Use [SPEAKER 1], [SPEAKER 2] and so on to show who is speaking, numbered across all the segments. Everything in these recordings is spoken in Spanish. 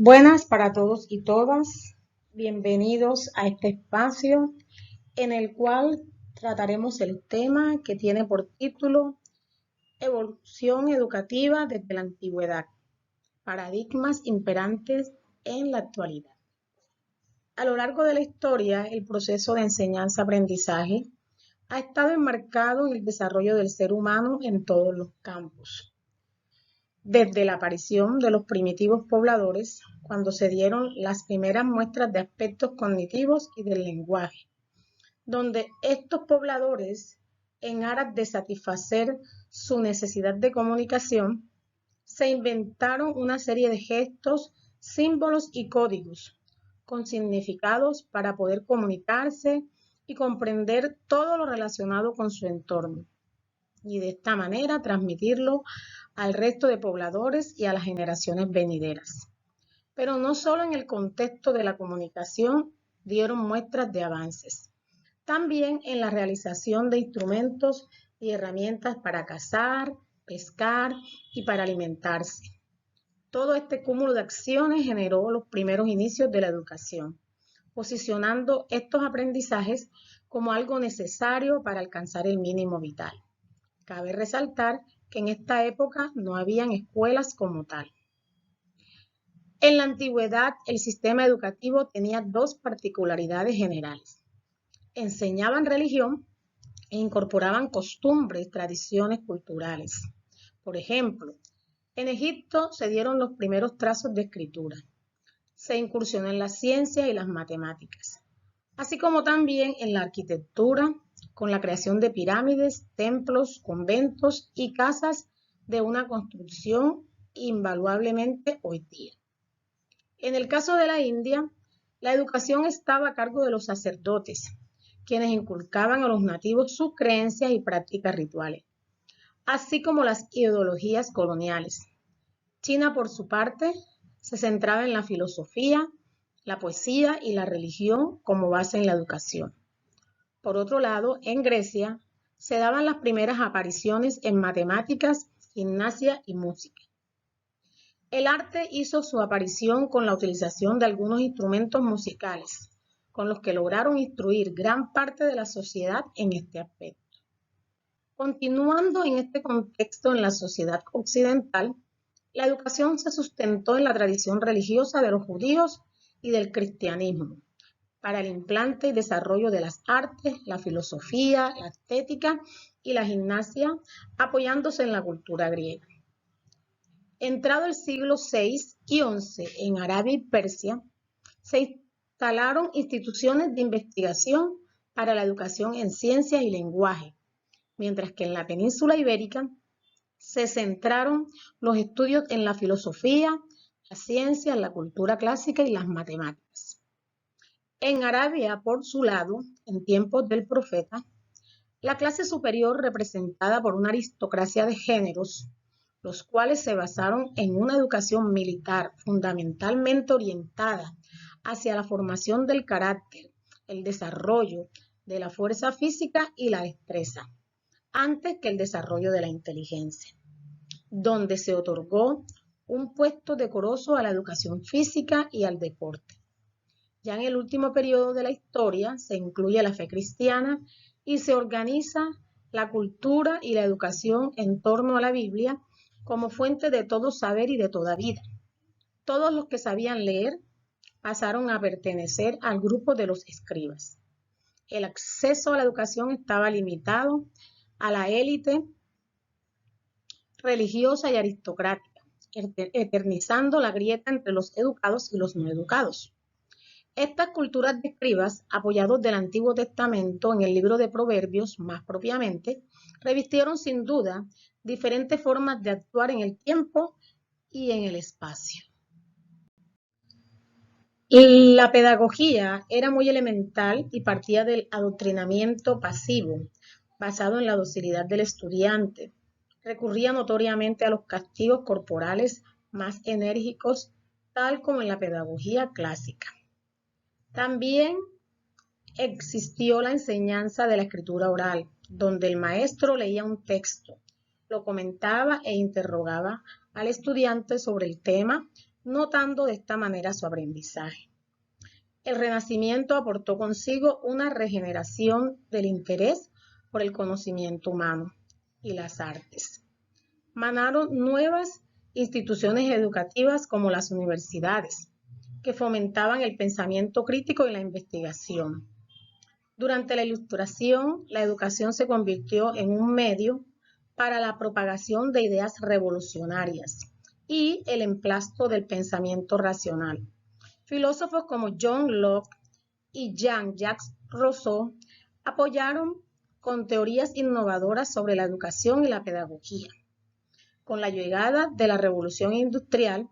[SPEAKER 1] Buenas para todos y todas. Bienvenidos a este espacio en el cual trataremos el tema que tiene por título Evolución educativa desde la antigüedad, paradigmas imperantes en la actualidad. A lo largo de la historia, el proceso de enseñanza-aprendizaje ha estado enmarcado en el desarrollo del ser humano en todos los campos. Desde la aparición de los primitivos pobladores, cuando se dieron las primeras muestras de aspectos cognitivos y del lenguaje, donde estos pobladores, en aras de satisfacer su necesidad de comunicación, se inventaron una serie de gestos, símbolos y códigos con significados para poder comunicarse y comprender todo lo relacionado con su entorno, y de esta manera transmitirlo al resto de pobladores y a las generaciones venideras. Pero no solo en el contexto de la comunicación dieron muestras de avances, también en la realización de instrumentos y herramientas para cazar, pescar y para alimentarse. Todo este cúmulo de acciones generó los primeros inicios de la educación, posicionando estos aprendizajes como algo necesario para alcanzar el mínimo vital. Cabe resaltar que en esta época no habían escuelas como tal. En la antigüedad, el sistema educativo tenía dos particularidades generales. Enseñaban religión e incorporaban costumbres, tradiciones culturales. Por ejemplo, en Egipto se dieron los primeros trazos de escritura. Se incursionó en la ciencia y las matemáticas, así como también en la arquitectura, con la creación de pirámides, templos, conventos y casas de una construcción invaluablemente hoy día. En el caso de la India, la educación estaba a cargo de los sacerdotes, quienes inculcaban a los nativos sus creencias y prácticas rituales, así como las ideologías coloniales. China, por su parte, se centraba en la filosofía, la poesía y la religión como base en la educación. Por otro lado, en Grecia se daban las primeras apariciones en matemáticas, gimnasia y música. El arte hizo su aparición con la utilización de algunos instrumentos musicales, con los que lograron instruir gran parte de la sociedad en este aspecto. Continuando en este contexto en la sociedad occidental, la educación se sustentó en la tradición religiosa de los judíos y del cristianismo, para el implante y desarrollo de las artes, la filosofía, la estética y la gimnasia, apoyándose en la cultura griega. Entrado el siglo VI y XI en Arabia y Persia, se instalaron instituciones de investigación para la educación en ciencias y lenguaje, mientras que en la península ibérica se centraron los estudios en la filosofía, la ciencia, la cultura clásica y las matemáticas. En Arabia, por su lado, en tiempos del profeta, la clase superior representada por una aristocracia de géneros, los cuales se basaron en una educación militar fundamentalmente orientada hacia la formación del carácter, el desarrollo de la fuerza física y la destreza, antes que el desarrollo de la inteligencia, donde se otorgó un puesto decoroso a la educación física y al deporte. Ya en el último periodo de la historia se incluye la fe cristiana y se organiza la cultura y la educación en torno a la Biblia como fuente de todo saber y de toda vida. Todos los que sabían leer pasaron a pertenecer al grupo de los escribas. El acceso a la educación estaba limitado a la élite religiosa y aristocrática, eternizando la grieta entre los educados y los no educados. Estas culturas de escribas, apoyados del Antiguo Testamento en el libro de Proverbios más propiamente, revistieron sin duda diferentes formas de actuar en el tiempo y en el espacio. La pedagogía era muy elemental y partía del adoctrinamiento pasivo, basado en la docilidad del estudiante. Recurría notoriamente a los castigos corporales más enérgicos, tal como en la pedagogía clásica. También existió la enseñanza de la escritura oral, donde el maestro leía un texto, lo comentaba e interrogaba al estudiante sobre el tema notando de esta manera su aprendizaje. El Renacimiento aportó consigo una regeneración del interés por el conocimiento humano y las artes. Manaron nuevas instituciones educativas como las universidades, que fomentaban el pensamiento crítico y la investigación. Durante la Ilustración, la educación se convirtió en un medio para la propagación de ideas revolucionarias y el emplazto del pensamiento racional. Filósofos como John Locke y Jean-Jacques Rousseau apoyaron con teorías innovadoras sobre la educación y la pedagogía. Con la llegada de la Revolución Industrial,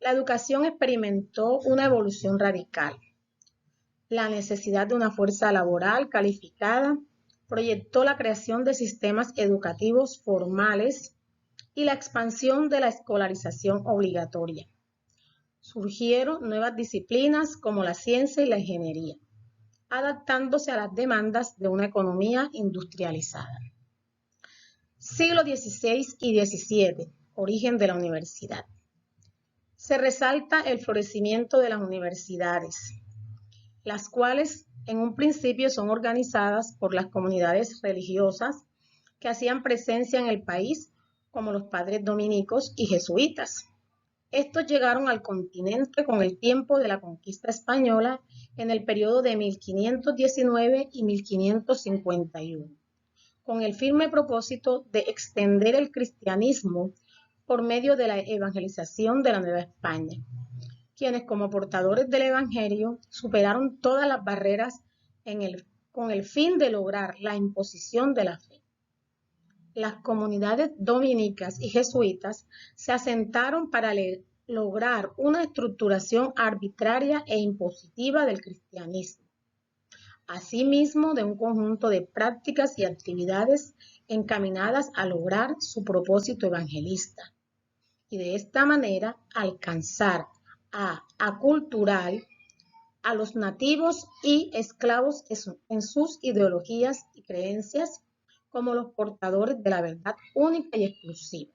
[SPEAKER 1] la educación experimentó una evolución radical. La necesidad de una fuerza laboral calificada proyectó la creación de sistemas educativos formales y la expansión de la escolarización obligatoria. Surgieron nuevas disciplinas como la ciencia y la ingeniería, adaptándose a las demandas de una economía industrializada. Siglo XVI y XVII, origen de la universidad. Se resalta el florecimiento de las universidades, las cuales en un principio son organizadas por las comunidades religiosas que hacían presencia en el país, como los padres dominicos y jesuitas. Estos llegaron al continente con el tiempo de la conquista española en el periodo de 1519 y 1551, con el firme propósito de extender el cristianismo por medio de la evangelización de la Nueva España, quienes como portadores del Evangelio superaron todas las barreras con el fin de lograr la imposición de la fe. Las comunidades dominicas y jesuitas se asentaron para lograr una estructuración arbitraria e impositiva del cristianismo, asimismo de un conjunto de prácticas y actividades encaminadas a lograr su propósito evangelista, y de esta manera alcanzar a aculturar a los nativos y esclavos en sus ideologías y creencias como los portadores de la verdad única y exclusiva.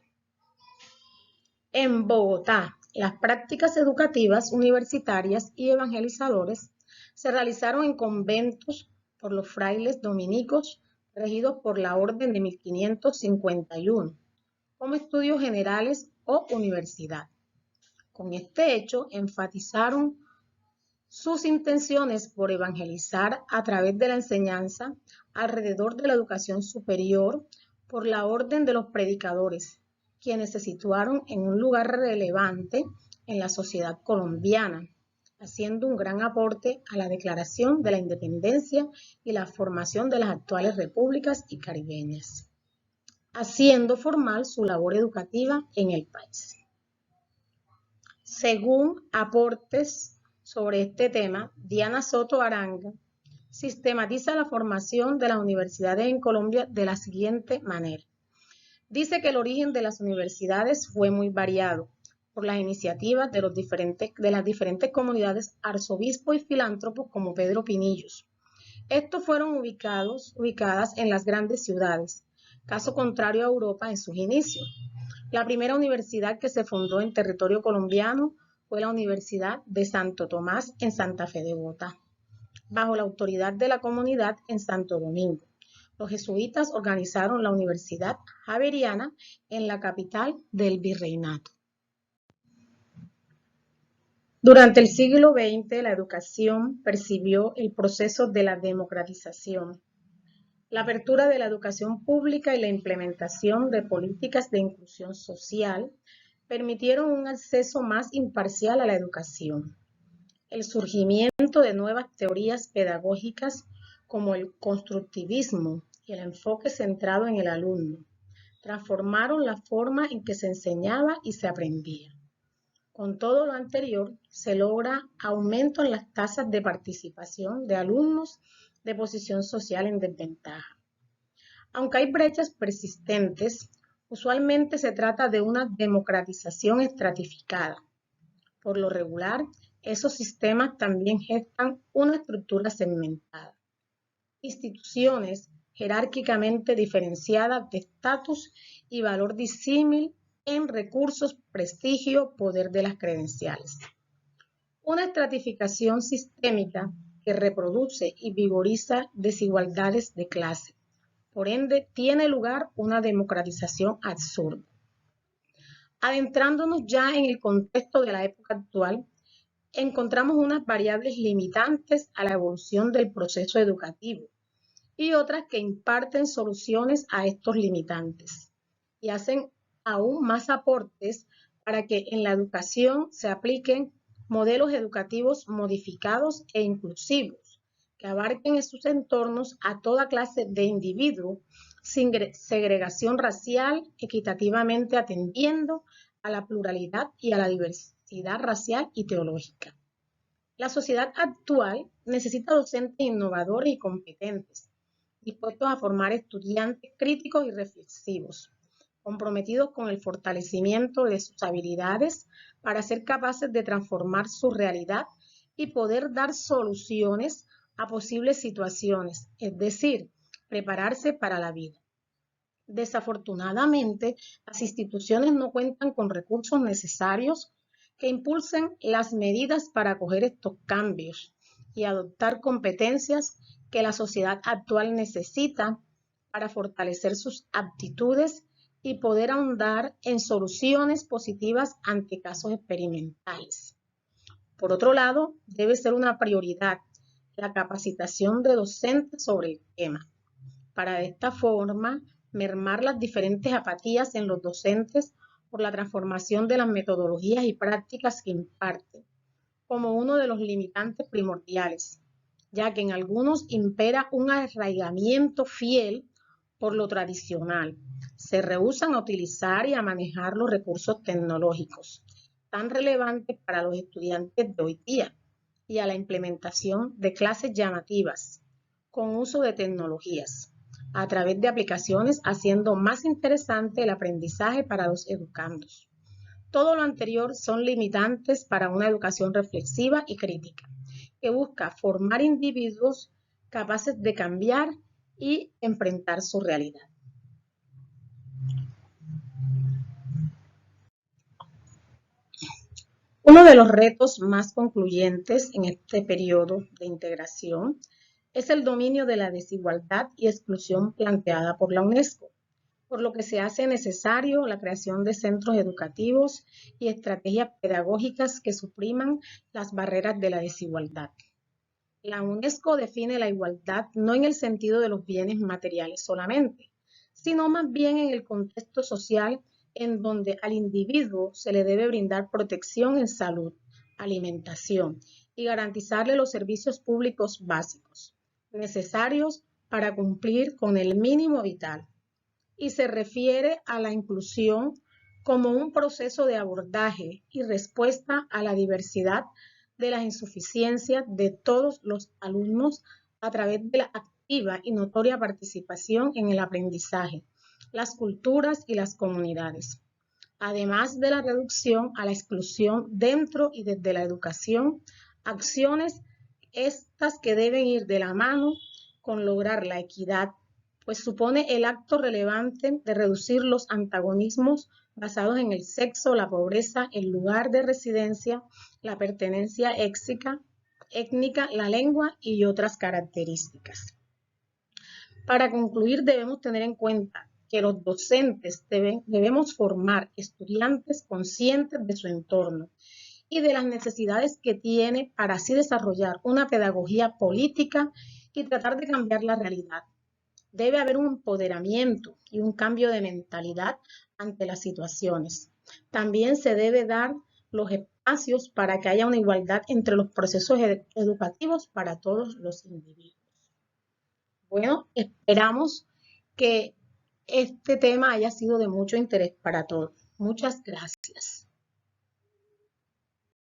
[SPEAKER 1] En Bogotá, las prácticas educativas universitarias y evangelizadores se realizaron en conventos por los frailes dominicos regidos por la Orden de 1551, como estudios generales o universidad. Con este hecho, enfatizaron sus intenciones por evangelizar a través de la enseñanza alrededor de la educación superior por la orden de los predicadores, quienes se situaron en un lugar relevante en la sociedad colombiana, haciendo un gran aporte a la declaración de la independencia y la formación de las actuales repúblicas y caribeñas, haciendo formal su labor educativa en el país. Según aportes sobre este tema, Diana Soto Aranga sistematiza la formación de las universidades en Colombia de la siguiente manera. Dice que el origen de las universidades fue muy variado por las iniciativas de las diferentes comunidades, arzobispos y filántropos como Pedro Pinillos. Estos fueron ubicadas en las grandes ciudades, caso contrario a Europa en sus inicios. La primera universidad que se fundó en territorio colombiano fue la Universidad de Santo Tomás en Santa Fe de Bogotá, bajo la autoridad de la comunidad en Santo Domingo. Los jesuitas organizaron la Universidad Javeriana en la capital del virreinato. Durante el siglo XX, la educación percibió el proceso de la democratización, la apertura de la educación pública y la implementación de políticas de inclusión social permitieron un acceso más imparcial a la educación. El surgimiento de nuevas teorías pedagógicas como el constructivismo y el enfoque centrado en el alumno transformaron la forma en que se enseñaba y se aprendía. Con todo lo anterior, se logra aumento en las tasas de participación de alumnos de posición social en desventaja. Aunque hay brechas persistentes, usualmente se trata de una democratización estratificada. Por lo regular, esos sistemas también gestan una estructura segmentada. Instituciones jerárquicamente diferenciadas de estatus y valor disímil en recursos, prestigio, poder de las credenciales. Una estratificación sistémica que reproduce y vigoriza desigualdades de clase. Por ende, tiene lugar una democratización absurda. Adentrándonos ya en el contexto de la época actual, encontramos unas variables limitantes a la evolución del proceso educativo y otras que imparten soluciones a estos limitantes y hacen aún más aportes para que en la educación se apliquen modelos educativos modificados e inclusivos que abarquen en sus entornos a toda clase de individuos sin segregación racial, equitativamente atendiendo a la pluralidad y a la diversidad racial y teológica. La sociedad actual necesita docentes innovadores y competentes, dispuestos a formar estudiantes críticos y reflexivos, comprometidos con el fortalecimiento de sus habilidades para ser capaces de transformar su realidad y poder dar soluciones a posibles situaciones, es decir, prepararse para la vida. Desafortunadamente, las instituciones no cuentan con recursos necesarios que impulsen las medidas para acoger estos cambios y adoptar competencias que la sociedad actual necesita para fortalecer sus aptitudes y poder ahondar en soluciones positivas ante casos experimentales. Por otro lado, debe ser una prioridad la capacitación de docentes sobre el tema, para de esta forma mermar las diferentes apatías en los docentes por la transformación de las metodologías y prácticas que imparten, como uno de los limitantes primordiales, ya que en algunos impera un arraigamiento fiel por lo tradicional. Se rehúsan a utilizar y a manejar los recursos tecnológicos, tan relevantes para los estudiantes de hoy día, y a la implementación de clases llamativas, con uso de tecnologías, a través de aplicaciones, haciendo más interesante el aprendizaje para los educandos. Todo lo anterior son limitantes para una educación reflexiva y crítica, que busca formar individuos capaces de cambiar y enfrentar su realidad. Uno de los retos más concluyentes en este periodo de integración es el dominio de la desigualdad y exclusión planteada por la UNESCO, por lo que se hace necesario la creación de centros educativos y estrategias pedagógicas que supriman las barreras de la desigualdad. La UNESCO define la igualdad no en el sentido de los bienes materiales solamente, sino más bien en el contexto social en donde al individuo se le debe brindar protección en salud, alimentación y garantizarle los servicios públicos básicos necesarios para cumplir con el mínimo vital. Y se refiere a la inclusión como un proceso de abordaje y respuesta a la diversidad de las insuficiencias de todos los alumnos a través de la activa y notoria participación en el aprendizaje, las culturas y las comunidades, además de la reducción a la exclusión dentro y desde la educación, acciones estas que deben ir de la mano con lograr la equidad, pues supone el acto relevante de reducir los antagonismos basados en el sexo, la pobreza, el lugar de residencia, la pertenencia étnica, la lengua y otras características. Para concluir, debemos tener en cuenta que los docentes debemos formar estudiantes conscientes de su entorno y de las necesidades que tiene para así desarrollar una pedagogía política y tratar de cambiar la realidad. Debe haber un empoderamiento y un cambio de mentalidad ante las situaciones. También se debe dar los espacios para que haya una igualdad entre los procesos educativos para todos los individuos. Bueno, esperamos que este tema haya sido de mucho interés para todos. Muchas gracias.